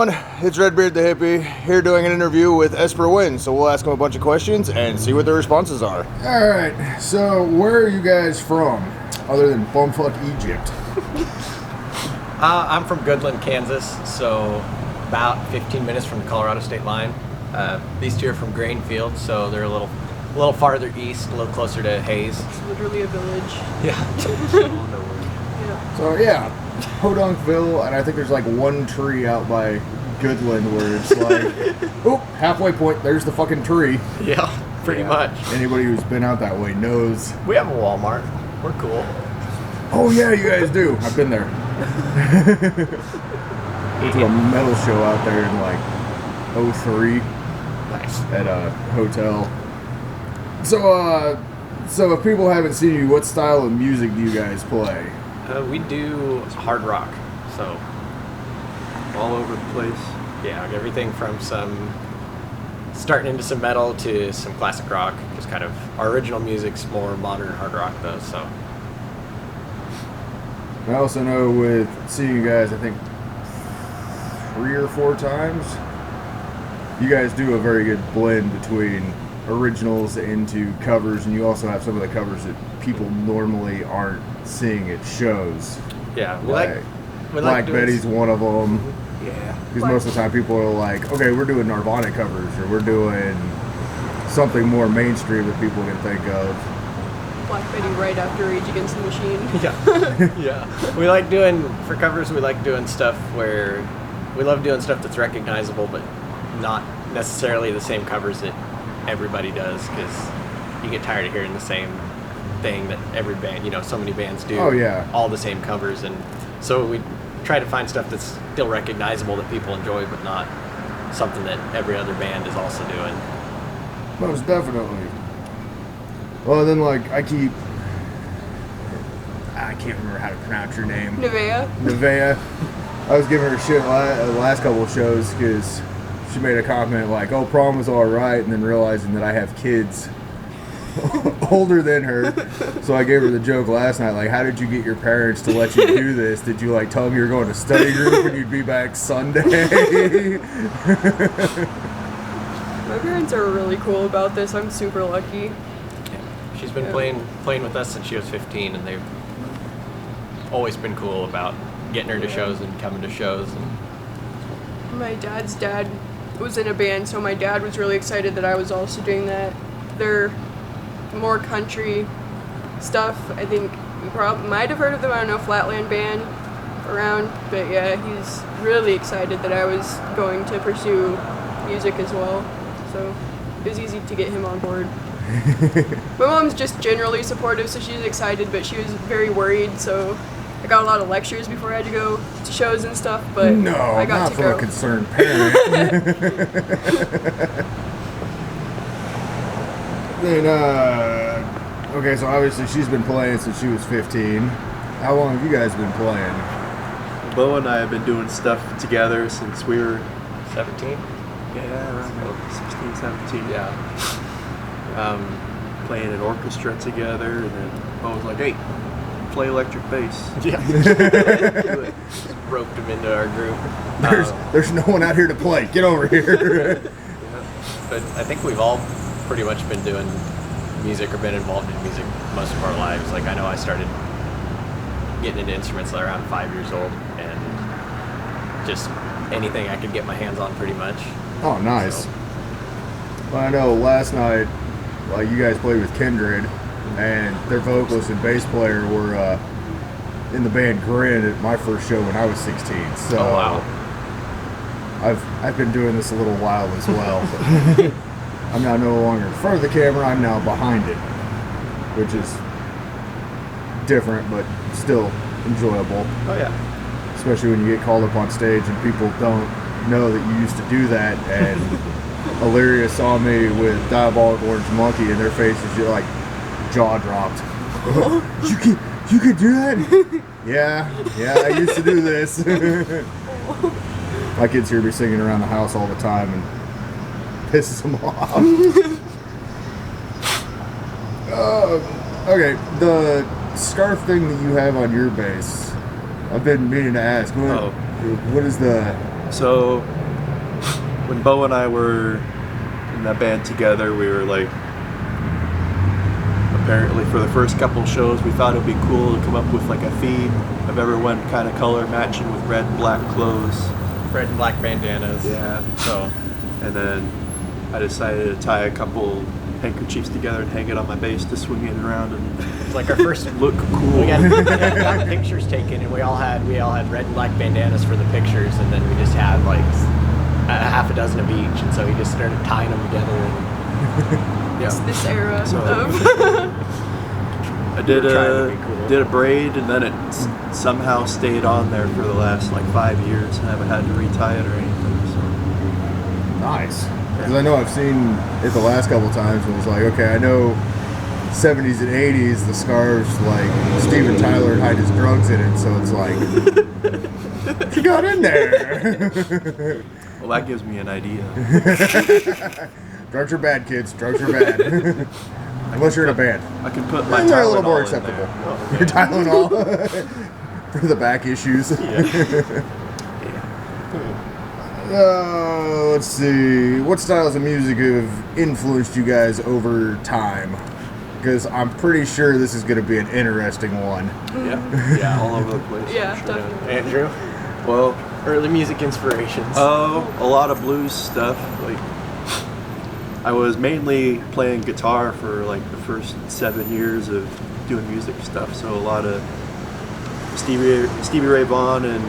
everyone, it's Red Beard the Hippy, here doing an interview with Esper Winds, so we'll ask them a bunch of questions and see what their responses are. Alright, so where are you guys from, other than bumfuck Egypt? I'm from Goodland, Kansas, so about 15 minutes from the Colorado state line. These two are from Grainfield, so they're a little farther east, a little closer to Hayes. It's literally a village. Yeah. So yeah, Podunkville, and I think there's like one tree out by Goodland where it's like, oh, halfway point, there's the fucking tree. Yeah, pretty much. Anybody who's been out that way knows. We have a Walmart. We're cool. Oh yeah, you guys do. I've been there. Went to a metal show out there in like 03. Nice. At a hotel. So if people haven't seen you, what style of music do you guys play? We do hard rock, so all over the place. Yeah, everything from starting into some metal to some classic rock. Just kind of our original music's more modern hard rock though. So I also know with seeing you guys, I think 3 or 4 times, you guys do a very good blend between originals into covers, and you also have some of the covers that people normally aren't seeing at shows. Yeah, we like Black Betty's one of them. Yeah, because most of the time people are like, okay, we're doing Nirvana covers, or we're doing something more mainstream that people can think of. Black Betty right after Rage Against the Machine. Yeah. Yeah. We like doing, for covers, we like doing stuff where we love doing stuff that's recognizable, but not necessarily the same covers that everybody does, because you get tired of hearing the same thing that every band, so many bands do. Oh, yeah. All the same covers, and so we try to find stuff that's still recognizable that people enjoy, but not something that every other band is also doing. Most definitely. Well, then, I can't remember how to pronounce your name. Nevaeh. I was giving her shit the last couple of shows because she made a comment like, oh, prom was alright, and then realizing that I have kids older than her. So I gave her the joke last night, like, how did you get your parents to let you do this? Did you, tell them you were going to study group and you'd be back Sunday? My parents are really cool about this. I'm super lucky. She's been playing with us since she was 15, and they've always been cool about getting her to shows and coming to shows. And my dad's dad was in a band, so my dad was really excited that I was also doing that. They're more country stuff. I think you probably might have heard of them. I don't know, Flatland Band around, but yeah, he's really excited that I was going to pursue music as well. So it was easy to get him on board. My mom's just generally supportive, so she was excited, but she was very worried, so I got a lot of lectures before I had to go to shows and stuff, but I got not to from go. A concerned parent. Then, okay, so obviously she's been playing since she was 15. How long have you guys been playing? Bo and I have been doing stuff together since we were 17. Yeah, around 16, 17. Yeah. Playing an orchestra together, and then Bo was like, hey, play electric bass. Yeah. Just roped him into our group. There's no one out here to play. Get over here. Yeah. But I think we've all pretty much been doing music or been involved in music most of our lives. I know I started getting into instruments around 5 years old, and just anything I could get my hands on pretty much. Oh, nice. So. Well, I know last night, you guys played with Kindred, and their vocalist and bass player were in the band Grin at my first show when I was 16. So oh, wow. I've been doing this a little while as well. I'm now no longer in front of the camera, I'm now behind it, which is different but still enjoyable. Oh yeah. Especially when you get called up on stage and people don't know that you used to do that, and Illyria saw me with Diabolic Orange Monkey, and their faces just jaw dropped. You could do that? Yeah, I used to do this. My kids hear me singing around the house all the time and pisses them off. Okay, the scarf thing that you have on your bass, I've been meaning to ask. What is the So when Bo and I were in that band together, we were like, apparently for the first couple shows, we thought it would be cool to come up with like a theme of everyone kind of color matching with red and black clothes. Red and black bandanas. Yeah. So, And then I decided to tie a couple handkerchiefs together and hang it on my bass to swing it around and it's like our first look cool. we got pictures taken, and we all had red and black bandanas for the pictures, and then we just had like a half a dozen of each, and so we just started tying them together. And This era So- of. I did Trying to be cool. did a braid, and then it somehow stayed on there for the last like 5 years, and I haven't had to retie it or anything. So. Nice. Because I know I've seen it the last couple times and it was like, okay, I know 70s and 80s, the scarves, like, Steven Tyler hide his drugs in it, so it's like, what you got in there? Well, that gives me an idea. Drugs are bad, kids. Drugs are bad. Unless you're in a band. I can put my Then they're a little Tylenol more in acceptable. there. Your Tylenol for the back issues. Let's see. What styles of music have influenced you guys over time? Because I'm pretty sure this is going to be an interesting one. Yeah, all over the place. Yeah, Sure. definitely. Andrew, Well, early music inspirations. a lot of blues stuff. Like, I was mainly playing guitar for like the first 7 years of doing music stuff. So a lot of Stevie Ray Vaughan and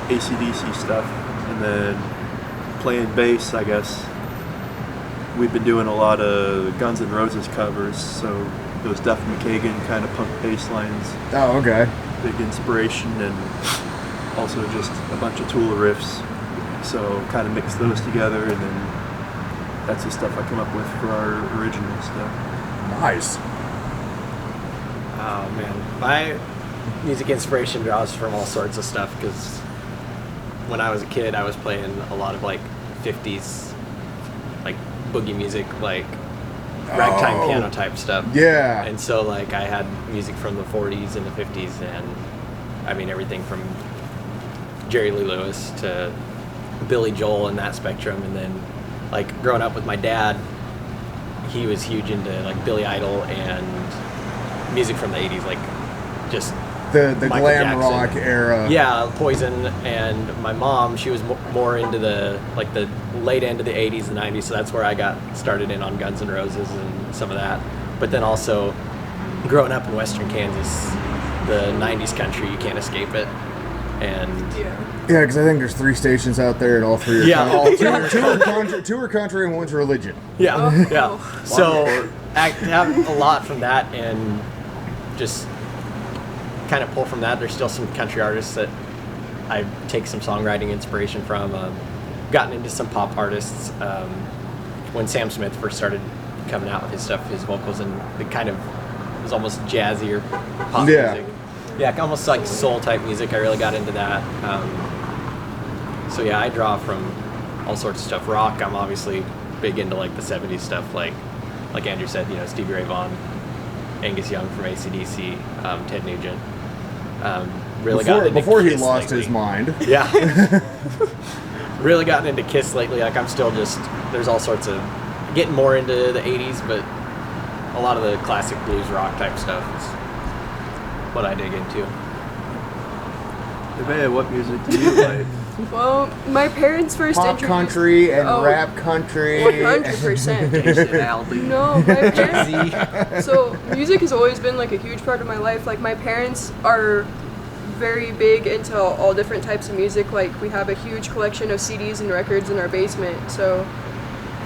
AC/DC stuff, and then playing bass. I guess we've been doing a lot of Guns N' Roses covers. So those Duff McKagan kind of punk bass lines, Oh, okay. big inspiration, and also just a bunch of Tool riffs. So kind of mix those together, and then that's the stuff I come up with for our original stuff. Nice. Oh man, my music inspiration draws from all sorts of stuff because when I was a kid, I was playing a lot of like 50s, like boogie music, like ragtime Oh. piano type stuff. Yeah. And so like I had music from the 40s and the 50s, and I mean everything from Jerry Lee Lewis to Billy Joel and that spectrum. And then like growing up with my dad, he was huge into like Billy Idol and music from the 80s, like just The Michael glam Jackson. rock era. Yeah, Poison. And my mom, she was more into the like the late end of the 80s and 90s, so that's where I got started in on Guns N' Roses and some of that. But then also growing up in western Kansas, the 90s country, you can't escape it. And Yeah. Yeah, because I think there's 3 stations out there, and all 3 are Yeah, all two are country, and one's religion. yeah, Oh. yeah. So I have a lot from that, and just kind of pull from that. There's still some country artists that I take some songwriting inspiration from. Gotten into some pop artists. When Sam Smith first started coming out with his stuff, his vocals, and it kind of was almost jazzier pop Yeah. music. Yeah, almost like soul type music. I really got into that. So yeah, I draw from all sorts of stuff. Rock, I'm obviously big into like the 70s stuff, like Andrew said, you know, Stevie Ray Vaughan, Angus Young from AC/DC, Ted Nugent. Really got into Before he Kiss lost lately. his mind. Yeah. Really gotten into Kiss lately. Like I'm still just, there's all sorts of, getting more into the 80s, but a lot of the classic blues rock type stuff is what I dig into. Hey, what music do you like? Well, my parents first Pop introduced country and Oh, rap country. 100%. No, my parents. So music has always been like a huge part of my life. Like my parents are very big into all different types of music. Like we have a huge collection of CDs and records in our basement. So,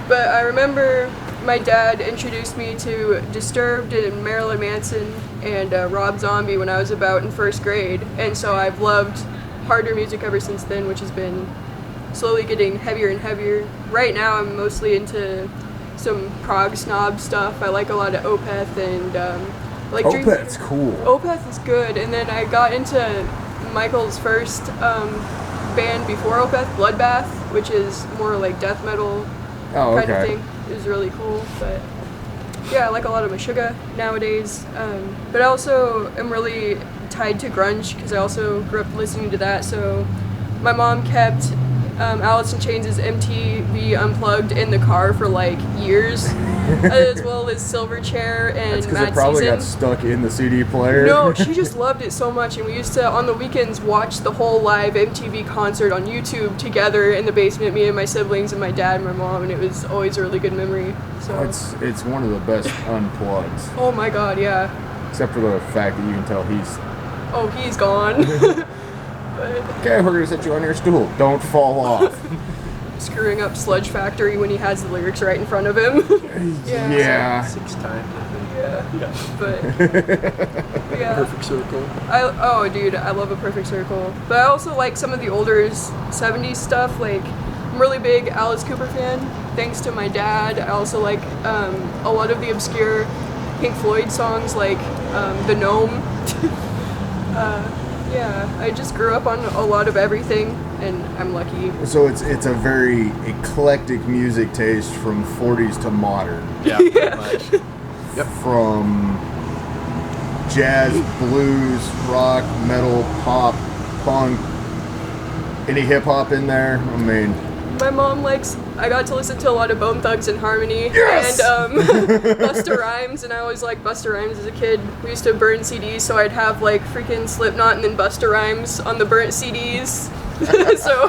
but I remember my dad introduced me to Disturbed and Marilyn Manson and Rob Zombie when I was about in first grade, and so I've loved harder music ever since then, which has been slowly getting heavier and heavier. Right now I'm mostly into some prog snob stuff. I like a lot of Opeth and like Dream Opeth's Theater. cool. Opeth is good, and then I got into Michael's first band before Opeth, Bloodbath, which is more like death metal Oh, kind of okay. thing. It was really cool, but yeah, I like a lot of Meshuggah nowadays. But I also am really tied to grunge because I also grew up listening to that. So my mom kept Alice in Chains' MTV Unplugged in the car for like years, as well as Silverchair and That's because Mad it probably Season. got stuck in the CD player. No, she just loved it so much, and we used to, on the weekends, watch the whole live MTV concert on YouTube together in the basement, me and my siblings and my dad and my mom, and it was always a really good memory. So It's one of the best unplugs. oh my god, yeah. Except for the fact that you can tell He's gone. But okay, we're gonna set you on your stool. Don't fall off. screwing up Sludge Factory when he has the lyrics right in front of him. Yeah. 6 times, I think. Yeah. But yeah. Perfect Circle. Dude, I love A Perfect Circle. But I also like some of the older 70s stuff. Like, I'm a really big Alice Cooper fan, thanks to my dad. I also like a lot of the obscure Pink Floyd songs, like The Gnome. Yeah, I just grew up on a lot of everything, and I'm lucky. So it's a very eclectic music taste from 40s to modern. Yeah, pretty much. Yep. From jazz, blues, rock, metal, pop, punk, any hip hop in there. I mean, My mom I got to listen to a lot of Bone Thugs and Harmony. Yes! And Busta Rhymes, and I always liked Busta Rhymes as a kid. We used to burn CDs, so I'd have like freaking Slipknot and then Busta Rhymes on the burnt CDs. So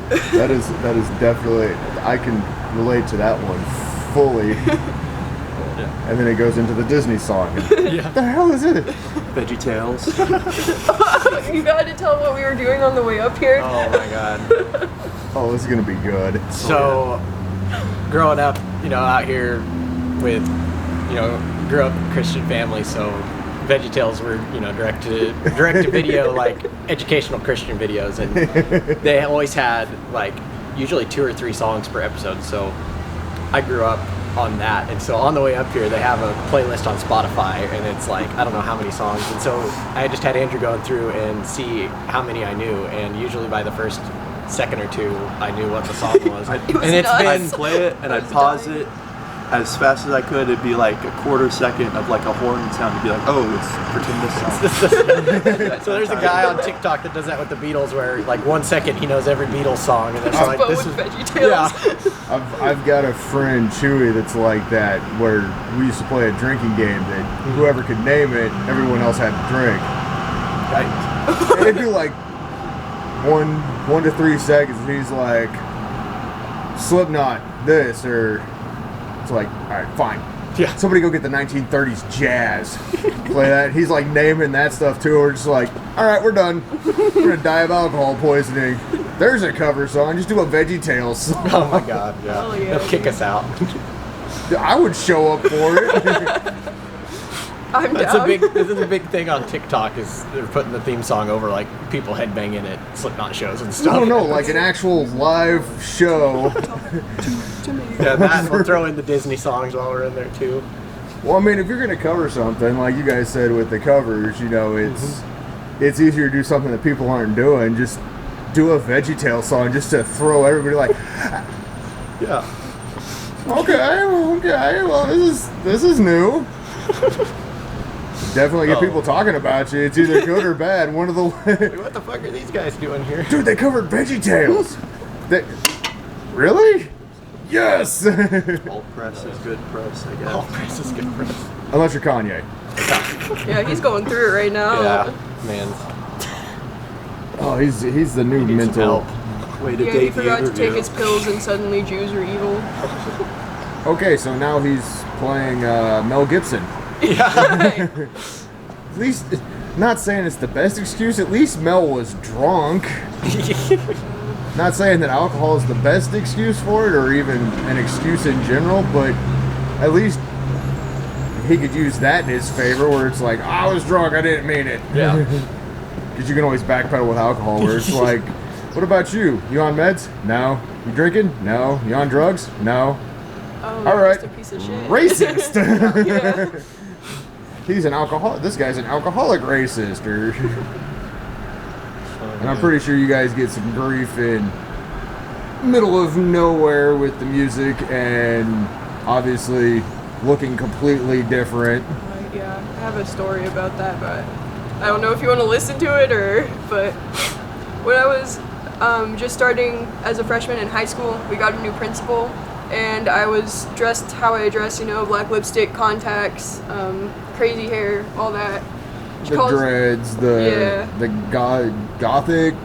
that is definitely, I can relate to that one fully. And then it goes into the Disney song. Yeah. What the hell is it? Veggie Tales. you got to tell what we were doing on the way up here. Oh my god. Oh, this is gonna be good. So, growing up, out here with, grew up in a Christian family, so VeggieTales were, direct to video, like educational Christian videos, and they always had like usually 2 or 3 songs per episode. So, I grew up on that, and so on the way up here they have a playlist on Spotify, and it's like I don't know how many songs, and so I just had Andrew going through and see how many I knew, and usually by the first second or 2 I knew what the song was. was And it's nuts. been I'd play it and I'd pause it as fast as I could. It'd be like a quarter second of like a horn sound. It'd be like, oh, it's pretend this song. so there's a guy on TikTok that does that with the Beatles, where like 1 second he knows every Beatles song, and it's like but this with is VeggieTales. yeah. I've got a friend, Chewy, that's like that, where we used to play a drinking game that whoever could name it, everyone else had to drink. And it'd be like 1 to 3 seconds, and he's like, Slipknot, this, or it's like, all right, fine. Yeah. Somebody go get the 1930s jazz. Play that. He's like naming that stuff too. We're just like, all right, we're done. We're gonna die of alcohol poisoning. There's a cover song. Just do a VeggieTales song. Oh my god, yeah. Hell yeah, They'll kick dude. us out. I would show up for it. I'm This down. is a big thing on TikTok, is they're putting the theme song over like people headbanging at Slipknot shows and stuff. No, like an actual live show. to me. Yeah, that we'll throw in the Disney songs while we're in there too. Well, I mean, if you're gonna cover something, like you guys said with the covers, it's easier to do something that people aren't doing. Just do a VeggieTales song just to throw everybody like, Yeah. okay, well this is new. Definitely get people talking about you. It's either good or bad. One of the What the fuck are these guys doing here? dude, they covered VeggieTales. Really? Yes. All press is good press, I guess. All press is good press. Unless you're Kanye. Yeah, he's going through it right now. Yeah, man. Oh, he's the new He needs some mental. help. Way to Yeah, he date the forgot to take interview. his pills, and suddenly Jews are evil. Okay, so now he's playing Mel Gibson. Right. At least, not saying it's the best excuse. At least Mel was drunk. Not saying that alcohol is the best excuse for it, or even an excuse in general, but at least he could use that in his favor, where it's like, I was drunk, I didn't mean it. Yeah. Because you can always backpedal with alcohol, where it's like, what about you? You on meds? No. You drinking? No. You on drugs? No. Oh, All right. just a piece of shit. Racist. Yeah. He's an alcoholic. This guy's an alcoholic racist, or. And I'm pretty sure you guys get some grief in middle of nowhere with the music, and obviously looking completely different. Yeah, I have a story about that, but I don't know if you want to listen to it but when I was just starting as a freshman in high school, we got a new principal, and I was dressed how I dress, you know, black lipstick, contacts, crazy hair, all that. The dreads, the gothic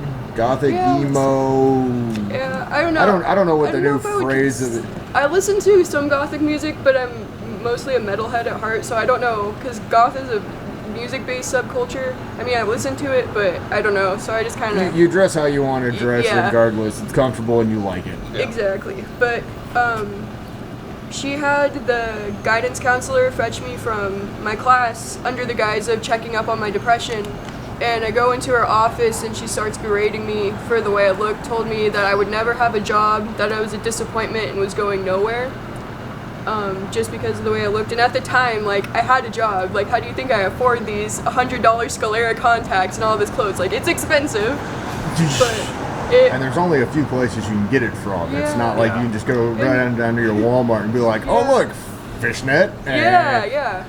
Yeah, emo. Yeah, I don't know. I don't know what the new if I would phrase of it. I listen to some gothic music, but I'm mostly a metalhead at heart, so I don't know, because goth is a music-based subculture. I mean, I listen to it, but I don't know, so I just kind of... You dress how you want to dress, Yeah. regardless. It's comfortable and you like it. Yeah. Exactly. But she had the guidance counselor fetch me from my class under the guise of checking up on my depression. And I go into her office and she starts berating me for the way I looked, told me that I would never have a job, that I was a disappointment and was going nowhere. Just because of the way I looked. And at the time, like, I had a job. Like, how do you think I afford these $100 Scalera contacts and all this clothes? Like, it's expensive. And there's only a few places you can get it from. It's Yeah. not like you can just go right down to your Walmart and be like, oh, look, fishnet. And Yeah.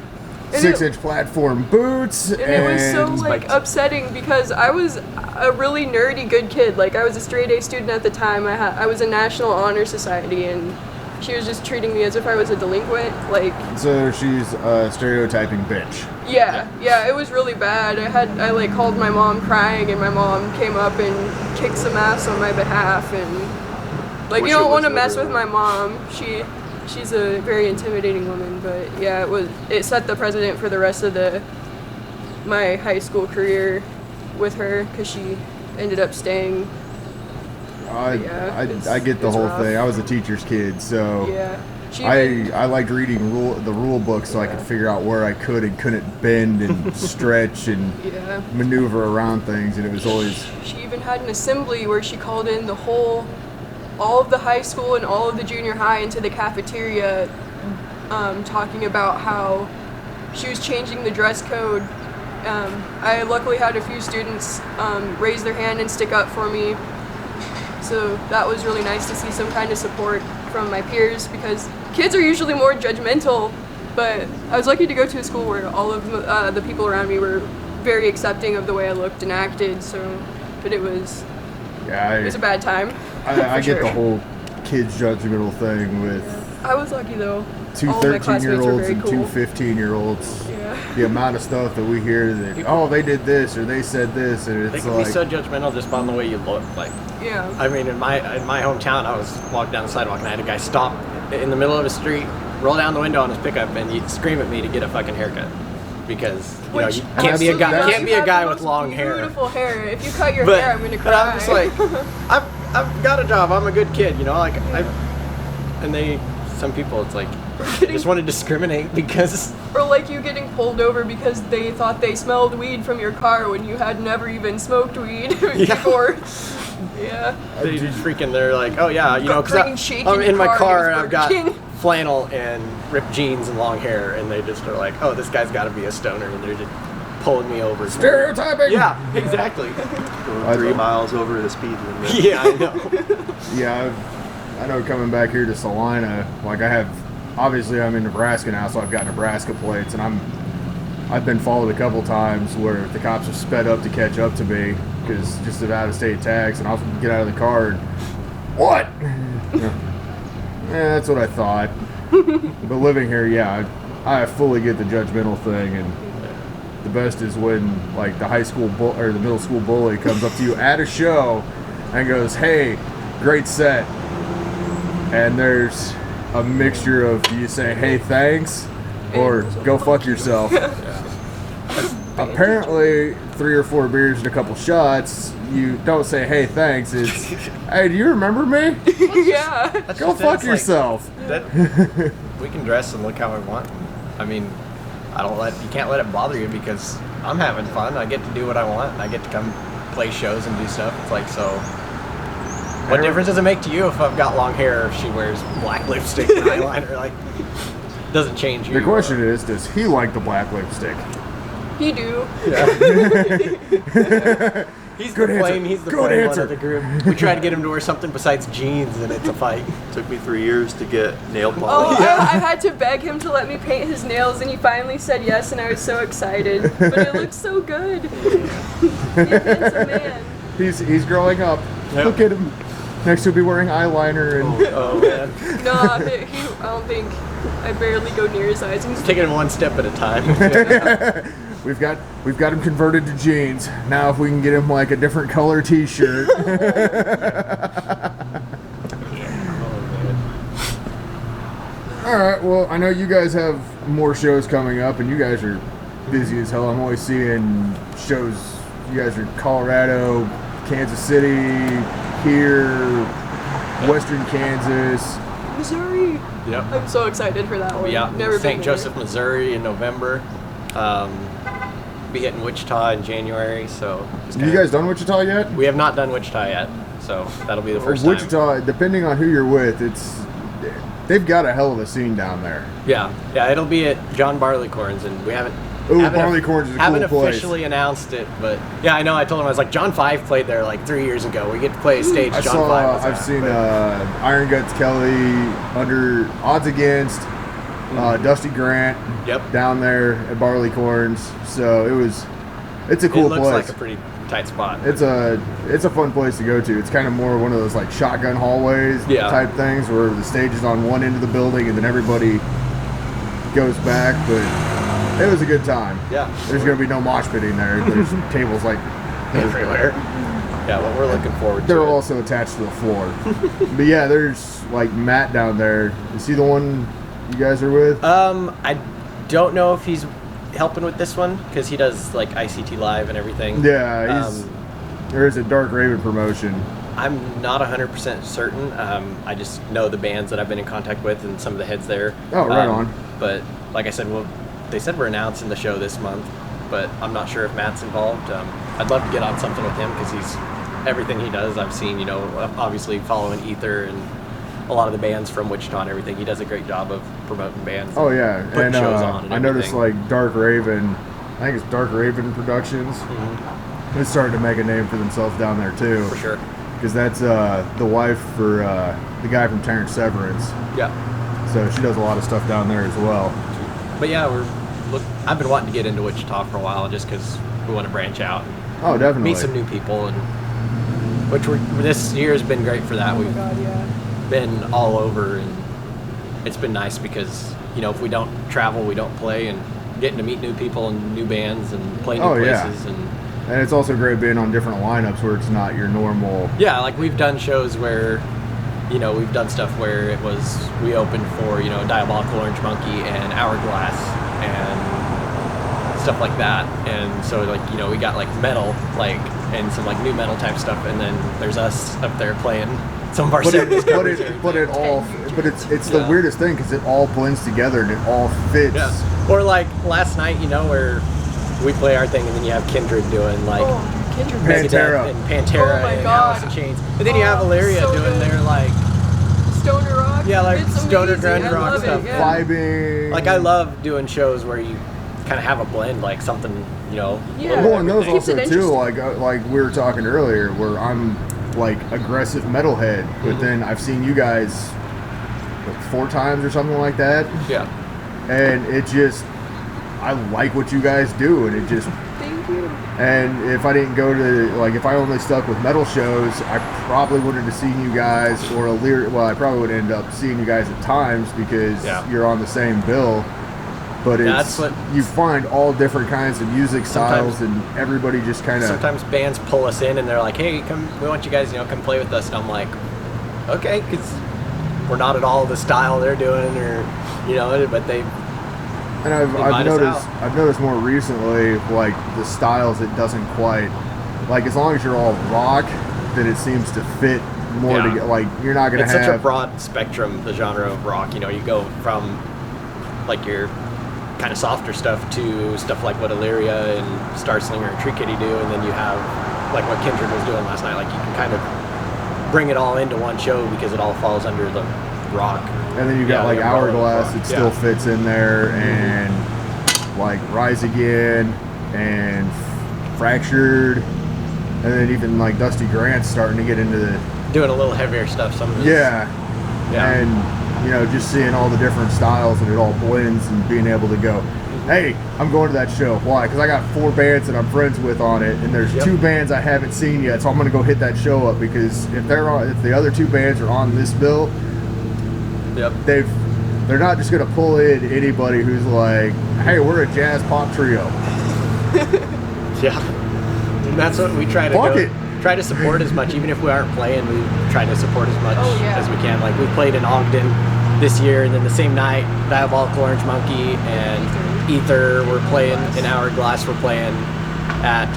And 6-inch platform boots. And it was so, like, upsetting because I was a really nerdy good kid. Like, I was a straight A student at the time. I was in National Honor Society, and she was just treating me as if I was a delinquent. Like, So she's a stereotyping bitch. yeah, it was really bad. I like called my mom crying, and my mom came up and kicked some ass on my behalf, and like, Wish you it don't want to was mess over. with my mom. She's a very intimidating woman, but yeah, it set the precedent for the rest of my high school career with her, because she ended up staying. I get the it's whole rough. thing. I was a teacher's kid, so Yeah. I liked reading the rule book so I could figure out where I could and couldn't bend and stretch and Yeah. maneuver around things, and it was always She even had an assembly where she called in all of the high school and all of the junior high into the cafeteria, talking about how she was changing the dress code. I luckily had a few students raise their hand and stick up for me. So that was really nice to see some kind of support from my peers, because kids are usually more judgmental, but I was lucky to go to a school where all of the people around me were very accepting of the way I looked and acted, but it was a bad time. I for get the sure. whole kids judgmental thing with I was lucky though. two All of my classmates were 13-year-olds very and cool. two 15-year-olds. Yeah. The amount of stuff that we hear that, oh, they did this or they said this, and They it's can like, be so judgmental just on the way you look. Like, Yeah. I mean, in my hometown, I was walking down the sidewalk and I had a guy stop in the middle of the street, roll down the window on his pickup, and he'd scream at me to get a fucking haircut, because you can't be a guy with long hair. Beautiful hair. If you cut your But, hair, I'm gonna but cry. I'm just like, I've got a job. I'm a good kid, you know. Like some people, it's like they just want to discriminate because. Or like you getting pulled over because they thought they smelled weed from your car when you had never even smoked weed before. Yeah. They just they're like, oh yeah, you know, Freaking because shaking I'm in my car car against and I've got Burger King. flannel and ripped jeans and long hair, and they just are like, oh, this guy's got to be a stoner, and they're just pulling me over. stereotyping. Yeah, exactly. Going 3 miles over the speed limit. Yeah, I know. Yeah, I know coming back here to Salina, like obviously I'm in Nebraska now, so I've got Nebraska plates, and I've been followed a couple times where the cops have sped up to catch up to me because just of out-of-state tags, and I'll get out of the car and, what? That's what I thought. But living here, yeah, I fully get the judgmental thing, and the best is when like the high school or the middle school bully comes up to you at a show and goes, "Hey, great set," and there's a mixture of, do you say, "Hey, thanks," or "Go fuck yourself"? Apparently, 3 or 4 beers and a couple shots, you don't say, "Hey, thanks." It's, "Hey, do you remember me? Yeah. Go fuck yourself." We can dress and look how we want. I mean, you can't let it bother you, because I'm having fun. I get to do what I want. And I get to come play shows and do stuff. It's like, so what difference does it make to you if I've got long hair or if she wears black lipstick and eyeliner? Like, doesn't change who The you question are. is, does he like the black lipstick? You do. He's Good the answer. flame. He's the Good flame answer. one of the group. We try to get him to wear something besides jeans, and it's a fight. Took me 3 years to get nail Oh, polish. I had to beg him to let me paint his nails, and he finally said yes, and I was so excited. But it looks so good. He's a handsome man. He's growing up. Yep. Look at him. Next he'll be wearing eyeliner and Oh man. No, I don't think I barely go near his eyes. He's Taking it one step at a time. we've got him converted to jeans. Now if we can get him like a different color t-shirt. Alright, well I know you guys have more shows coming up and you guys are busy as hell. I'm always seeing shows. You guys are Colorado, Kansas City, here, Western Kansas. Missouri. Yep. I'm so excited for that one. Yeah, Never been St. there. Joseph, Missouri in November. Be hitting Wichita in January, so just You kinda- guys done Wichita yet? We have not done Wichita yet, so that'll be the first time. Wichita, depending on who you're with, they've got a hell of a scene down there. Yeah, it'll be at John Barleycorn's, and we haven't. Ooh, haven't Barleycorn's is a haven't cool place. officially announced it, but yeah, I know. I told him I was like, John 5 played there like 3 years ago. We get to play a stage. I John saw, 5 was I've at, seen but- Iron Guts Kelly under odds against Dusty Grant Yep. down there at Barleycorns. So it's a cool it looks place. like a pretty tight spot. It's a fun place to go to. It's kind of more one of those like shotgun hallways Yeah. type things where the stage is on one end of the building and then everybody goes back. But it was a good time. Yeah. There's going to be no mosh pitting there. There's tables like everywhere. Yeah, well, we're looking forward to they're it. also attached to the floor. But yeah, there's like Matt down there. Is he the one you guys are with? I don't know if he's helping with this one because he does like ICT Live and everything. Yeah, he's there is a Dark Raven promotion. I'm not 100% certain. I just know the bands that I've been in contact with and some of the heads there. Oh, right on. But like I said, they said we're announcing the show this month, but I'm not sure if Matt's involved. I'd love to get on something with him because everything he does, I've seen, obviously following Ether and a lot of the bands from Wichita and everything. He does a great job of promoting bands. Oh yeah, Putting and shows on and I noticed everything. like Dark Raven. I think it's Dark Raven Productions. Mhm. They're starting to make a name for themselves down there too. For sure. Because that's the wife for the guy from Terrence Severance. Yeah. So she does a lot of stuff down there as well. But yeah, I've been wanting to get into Wichita for a while just because we want to branch out. Oh, definitely. Meet some new people, and this year has been great for that. Oh my We've god, yeah. been all over, and it's been nice because if we don't travel, we don't play, and getting to meet new people and new bands and play new Oh, yeah. places. And it's also great being on different lineups where it's not your normal. Yeah, like we've done shows where we've done stuff where we opened for Diabolical Orange Monkey and Hourglass and stuff like that, and so we got like metal and some like new metal type stuff, and then there's us up there playing some of our 70s covers. But it's the Yeah. weirdest thing because it all blends together and it all fits. Yeah. Or like last night, where we play our thing, and then you have Kindred doing like Oh, Kindred. Pantera. and Pantera Oh my and God. Alice in Chains, but then you have Oh, Illyria so doing good. their like Stoner rock. Yeah, like it's stoner amazing. grunge I rock love stuff. It, yeah. Vibing. like I love doing shows where you kind of have a blend, like something Yeah. Well, and those Keeps it also too, interesting. like we were talking earlier, where I'm like aggressive metalhead, but Mhm. then I've seen you guys like 4 times or something like that, Yeah. and I like what you guys do, and it just. Thank you. And if I didn't go to, if I only stuck with metal shows, I probably wouldn't have seen you guys, or I probably would end up seeing you guys at times because Yeah. you're on the same bill. But That's what- you find all different kinds of music Sometimes- styles, and everybody just kind of. Sometimes bands pull us in and they're like, "Hey, come! We want you guys, come play with us." And I'm like, "Okay," because we're not at all the style they're doing, or but they. And I've invite us noticed more recently, like the styles, it doesn't quite, as long as you're all rock, then it seems to fit more Yeah. together. Like you're not gonna It's have. such a broad spectrum, the genre of rock. You go from like your kind of softer stuff to stuff like what Illyria and Starslinger and Tree Kitty do, and then you have like what Kindred was doing last night. Like you can kind of bring it all into one show because it all falls under the rock. And then you got Yeah, like the umbrella of Hourglass rock. that still Yeah. fits in there, and like Rise Again and Fractured, and then even like Dusty Grant's starting to get into the Doing a little heavier stuff. Some of his, yeah. Yeah. And just seeing all the different styles and it all blends and being able to go, hey, I'm going to that show. Why? Because I got 4 bands that I'm friends with on it, and there's 2 bands I haven't seen yet, so I'm going to go hit that show up, because if the other 2 bands are on this bill, they're not just going to pull in anybody who's like, hey, we're a jazz pop trio. Yeah. And that's what we try to try to support as much. Even if we aren't playing, we try to support as much as we can. Like, we played in Ogden this year, and then the same night, Diabolical Orange Monkey and Ether were playing in Hourglass. We're playing at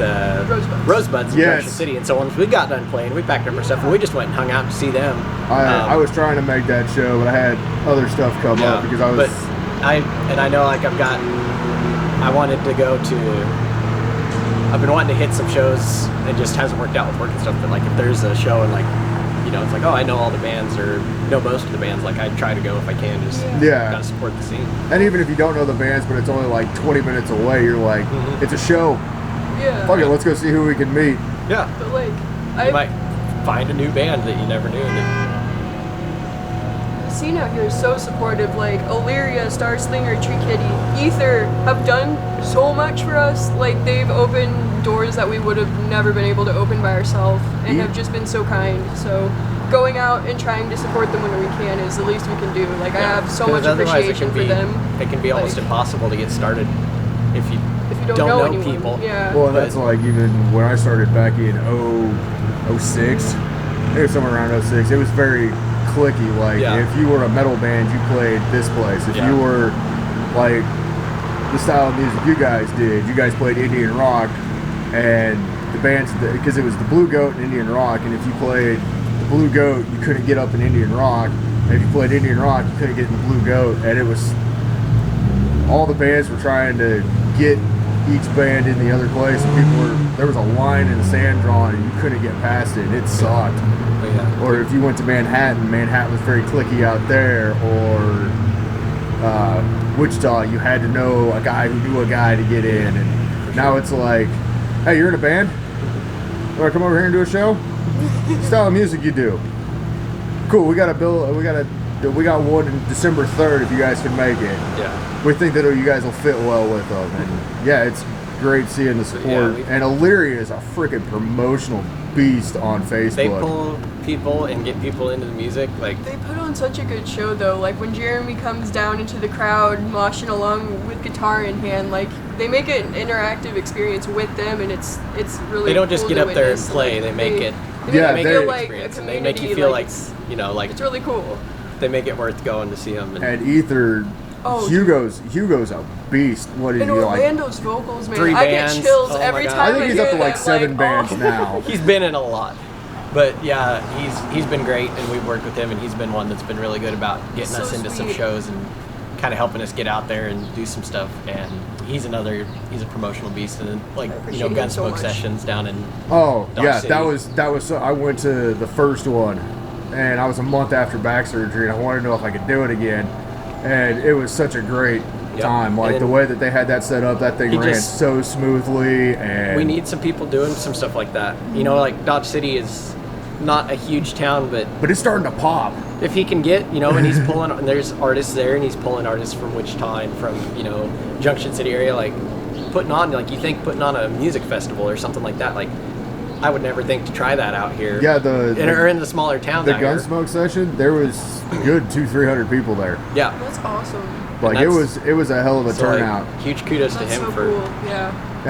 Rosebuds in Junction City. And so once we got done playing, we packed up our stuff and we just went and hung out to see them. I was trying to make that show, but I had other stuff come up because I was. But I know, like, I wanted to go to. I've been wanting to hit some shows. It just hasn't worked out with work and stuff. But like, if there's a show and like, you know, it's like, oh, I know all the bands or know most of the bands. Like, I try to go if I can. Just gotta support the scene. And even if you don't know the bands, but it's only like 20 minutes away, you're like, it's a show. Yeah. Fuck it, let's go see who we can meet. Yeah. But like, you might find a new band that you never knew. The scene out here is so supportive. Like, Illyria, Star Slinger, Tree Kitty, Ether have done so much for us. Like, they've opened doors that we would have never been able to open by ourselves, and have just been so kind. So going out and trying to support them when we can is the least we can do. Like, I have so much appreciation for them. It can be almost impossible to get started if you don't know anyone. People. Yeah. Well, that's like even when I started back in 06, it was somewhere around 06, it was very clicky. Like, if you were a metal band, you played this place. If you were like the style of music you guys played Indian rock, and the bands, because it was the Blue Goat and Indian rock, and if you played the Blue Goat, you couldn't get up in Indian rock, and if you played Indian rock, you couldn't get in the Blue Goat, and it was, all the bands were trying to get each band in the other place, and there was a line in the sand drawn, and you couldn't get past it, and it sucked. Or if you went to Manhattan was very clicky out there, or Wichita, you had to know a guy who knew a guy to get in, and now it's like, hey, you're in a band? Want to come over here and do a show? Style of music you do. Cool, we got one in December 3rd if you guys can make it. Yeah. We think that you guys will fit well with them. And yeah, it's great seeing the support. And Illyria is a freaking promotional beast on Facebook. They pull people and get people into the music. Like, they put on such a good show though. Like, when Jeremy comes down into the crowd moshing along with guitar in hand, like, they make it an interactive experience with them, and it's really. They don't just cool get to up there and witness. play. They make it. They make feel it like experience, a and they make you feel like you know, like it's really cool. They make it worth going to see them. And Ether, Hugo's a beast. What is he like? Orlando's vocals, man. 3 I bands. get chills Oh my every God. time. I think he's up to like 7 like, bands now. He's been in a lot. But yeah, he's been great, and we've worked with him, and he's been one that's been really good about getting us into some shows and kind of helping us get out there and do some stuff. And he's a promotional beast, and then, like, you know, Gunsmoke sessions down in Dodge City. that was so, I went to the first one, and I was a month after back surgery, and I wanted to know if I could do it again, and it was such a great time. Like, the way that they had that set up, that thing ran so smoothly. And we need some people doing some stuff like that. You know, like, Dodge City is not a huge town, but it's starting to pop. If he can get, you know, and he's pulling, and there's artists there, and he's pulling artists from Wichita and from, you know, Junction City area, like, putting on a music festival or something like that, like, I would never think to try that out here. Yeah, or in the smaller towns. The Gunsmoke session, there was good 200-300 people there. Yeah, that's awesome. Like, it was a hell of a turnout. Like, huge kudos to him so for cool. Yeah.